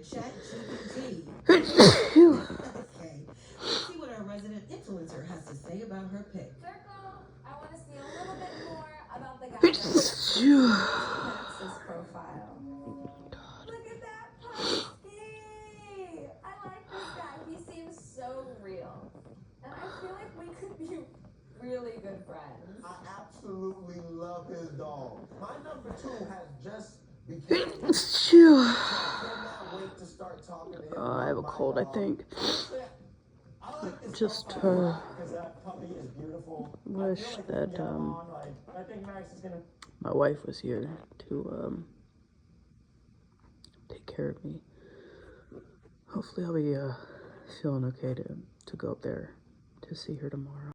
ChatGPT. Okay, let's see what our resident influencer has to say about her pick. Circle, I want to see a little bit more about the guy Max's profile. Look at that pumpkin! I like this guy. He seems so real. And I feel like we could be really good friends. I absolutely love his dog. My number 2 has just become. I cannot wait to start talking to him. I have a cold, I think. Just wish that my wife was here to take care of me. Hopefully I'll be feeling okay to go up there to see her tomorrow.